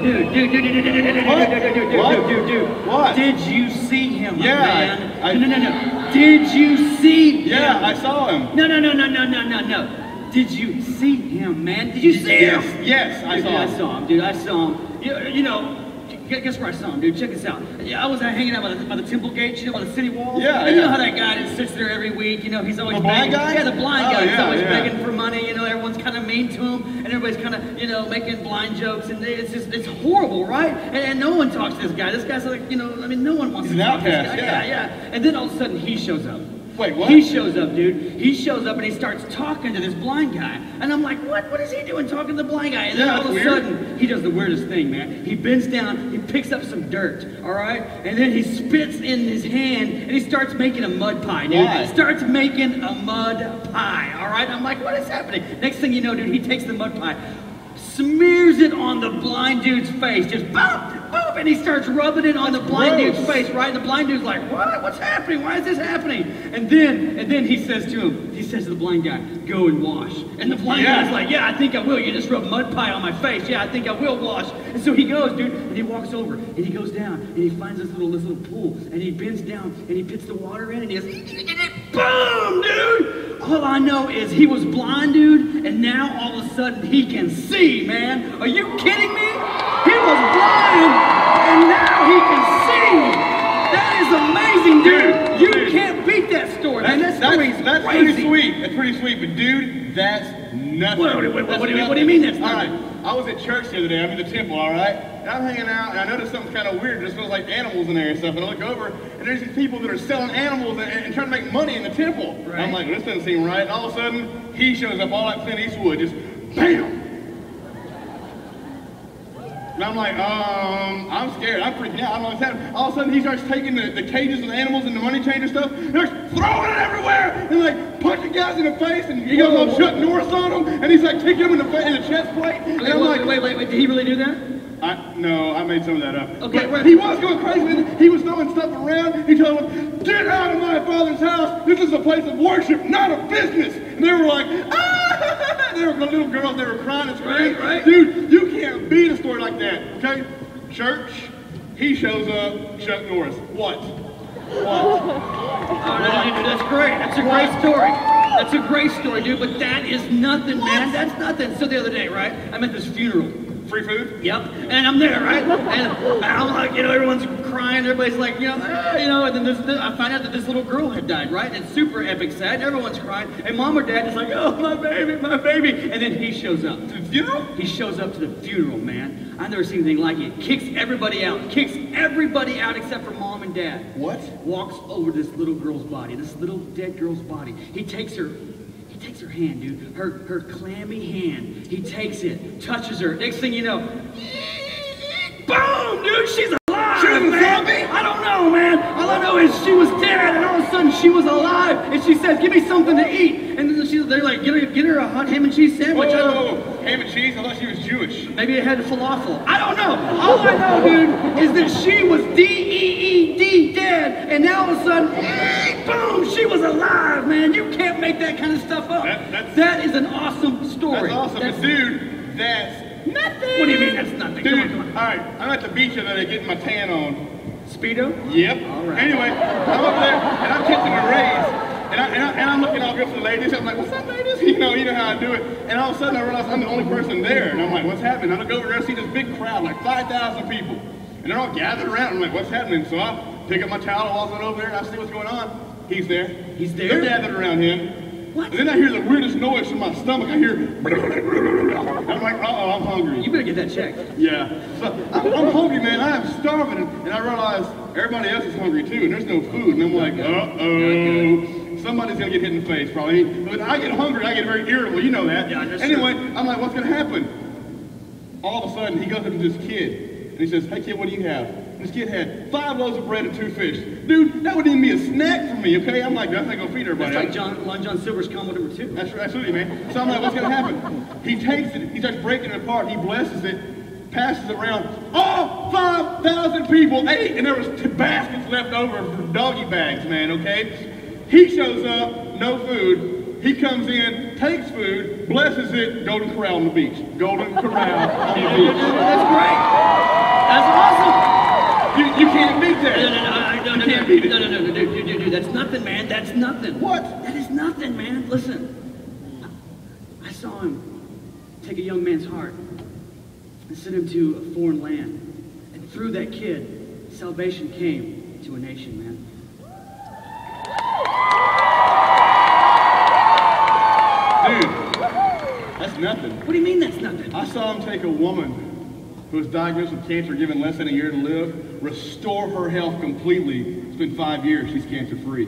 Dude. What? Did you see him, Yeah, man? No. Did you see him? Yeah, I saw him. No. Did you see him, man? Did you see him? Yes, I saw him. I saw him, dude. I saw him. You know, guess where I saw him, dude? Check this out. Yeah, I was hanging out by the temple gates, you know, by the city walls. Yeah, and you know how that guy that sits there every week, you know, he's always the blind guy? Yeah, the blind guy. He's always yeah. begging for money, you know, everyone's kind of mean to him, and everybody's kind of, you know, making blind jokes, and it's horrible, right? And no one talks to this guy. This guy's like, you know, I mean, no one wants to talk to this guy. Yeah. And then all of a sudden, he shows up. Wait, what? He shows up, dude. He shows up and he starts talking to this blind guy. And I'm like, what is he doing talking to the blind guy? And then all of a sudden, he does the weirdest thing, man. He bends down, he picks up some dirt, all right? And then he spits in his hand and he starts making a mud pie, dude. Why? Starts making a mud pie, all right? I'm like, what is happening? Next thing you know, dude, he takes the mud pie, smears it on the blind dude's face, just boop, and he starts rubbing it on the blind dude's face, right? And the blind dude's like, what? What's happening? Why is this happening? And then he says to the blind guy, go and wash. And the blind guy's like, yeah, I think I will. You just rubbed mud pie on my face. Yeah, I think I will wash. And so he goes, dude, and he walks over, and he goes down, and he finds this little pool, and he bends down, and he puts the water in, and he goes, boom, dude! All I know is he was blind, dude, and now all of a sudden he can see, man. Are you kidding me? He was blind, and now he can see. That is amazing, dude. You can't beat that story, man. That story's that's crazy. pretty sweet. That's pretty sweet, but dude, that's nothing. What do you mean that's nothing? All right, I was at church the other day. I'm in the temple, all right? And I'm hanging out, and I noticed something kind of weird. It just smells like animals in there and stuff. And I look over, and there's these people that are selling animals and trying to make money in the temple. Right. I'm like, well, this doesn't seem right. And all of a sudden, he shows up all like Clint Eastwood, just bam! And I'm like, I'm scared. I'm freaking out. I don't know what's happening. All of a sudden, he starts taking the cages with animals and the money changer stuff, and they're throwing it everywhere, and like punching guys in the face, and he goes on Chuck Norris on them, and he's like kicking him in the chest plate. And I'm like, wait, did he really do that? No, I made some of that up. Okay, but he was going crazy, and he was throwing stuff around. He told them, get out of my father's house. This is a place of worship, not a business. And they were like, ah! They were little girls, they were crying and screaming. Right. Dude, you can't beat a story like that, okay? Church, he shows up, Chuck Norris. What? That's great. That's a great story. That's a great story, dude, but that is nothing, man. That's nothing. So the other day, right, I'm at this funeral. Free food? Yep. And I'm there, right? And I'm like, you know, everyone's crying. Everybody's like, you know, and then I find out that this little girl had died, right? And it's super epic sad. And everyone's crying. And mom or dad is like, oh, my baby. And then he shows up. To the funeral? He shows up to the funeral, man. I've never seen anything like it. Kicks everybody out. Except for mom and dad. What? Walks over this little girl's body, this little dead girl's body. He takes her hand, dude, her clammy hand. He takes it, touches her. Next thing you know, boom, dude, she's alive, She was a man. zombie? I don't know, man. All I know is she was dead, and all of a sudden she was alive, and she says, give me something to eat. And then they're like, get her a hot ham and cheese sandwich. Whoa. Ham and cheese? I thought she was Jewish. Maybe it had falafel. I don't know. All I know, dude, is that she was D-E-E-D, dead, and now all of a sudden, boom, she was alive, man. You can't make that kind of stuff up. That is an awesome story. That's awesome. But dude, that's nothing. What do you mean that's nothing? Dude, Come on. all right, I'm at the beach the other day getting my tan on. Speedo? Yep. All right. Anyway, I'm up there, and I'm catching the rays. And I'm looking all good for the ladies. I'm like, what's up, ladies? You know how I do it. And all of a sudden, I realize I'm the only person there. And I'm like, what's happening? I look over there and see this big crowd, like 5,000 people. And they're all gathered around. I'm like, what's happening? So I pick up my towel, I walk on over there, and I see what's going on. He's there. He's there? They're gathered around him. What? And then I hear the weirdest noise from my stomach. I hear, I'm like, uh-oh, I'm hungry. You better get that checked. Yeah. So I'm hungry, man. I am starving. And I realize everybody else is hungry too, and there's no food. And I'm like, uh-oh. Somebody's gonna get hit in the face, probably. But I get hungry, I get very irritable, you know that. Yeah, anyway, I'm like, what's gonna happen? All of a sudden, he goes up to this kid, and he says, hey kid, what do you have? And this kid had 5 loaves of bread and 2 fish. Dude, that would even be a snack for me, okay? I'm like, that's not gonna feed everybody. That's like Long John Silver's combo number 2. That's absolutely, man. So I'm like, what's gonna happen? He takes it, he starts breaking it apart, he blesses it, passes it around. All 5,000 people ate, and there was baskets left over for doggy bags, man, okay? He shows up, no food. He comes in, takes food, blesses it, Golden Corral on the beach. Golden Corral on the beach. That's great. That's awesome. You can't beat that. No, You can't beat it. no, dude, that's nothing, man. That's nothing. What? That is nothing, man. Listen, I saw him take a young man's heart and send him to a foreign land. And through that kid, salvation came to a nation, man. Dude, that's nothing. What do you mean that's nothing? I saw him take a woman who was diagnosed with cancer, given less than a year to live, restore her health completely. It's been 5 years, she's cancer-free.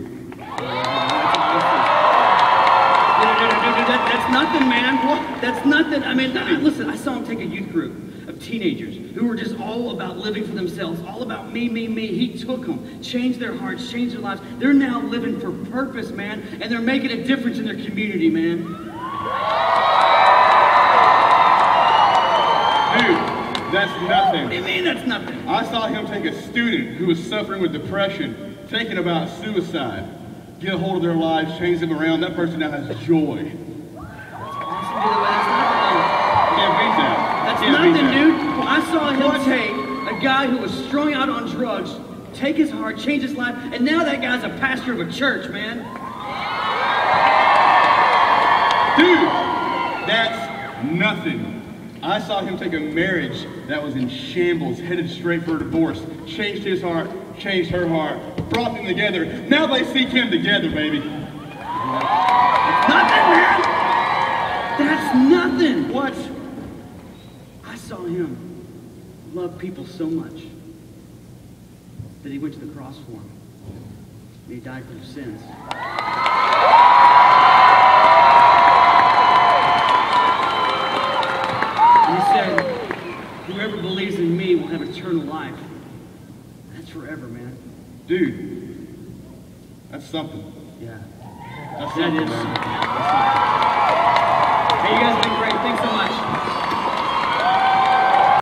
That's nothing, man. What? That's nothing. I mean, listen, I saw him take a youth group of teenagers who were just all about living for themselves, all about me. He took them, changed their hearts, changed their lives. They're now living for purpose, man, and they're making a difference in their community, man. Dude, that's nothing. What do you mean that's nothing? I saw him take a student who was suffering with depression, thinking about suicide, get a hold of their lives, change them around. That person now has joy. Can't beat that. That's Can't nothing, beat that. dude. I saw him take a guy who was strung out on drugs, take his heart, change his life, and now that guy's a pastor of a church, man. Dude, that's nothing. I saw him take a marriage that was in shambles, headed straight for a divorce, changed his heart, changed her heart, brought them together. Now they seek him together, baby. Nothing, man. That's nothing. What? I saw him love people so much that he went to the cross for them. And he died for their sins. And he said, whoever believes in me will have eternal life. That's forever, man. Dude, that's something. Yeah. That's That something, is man. something.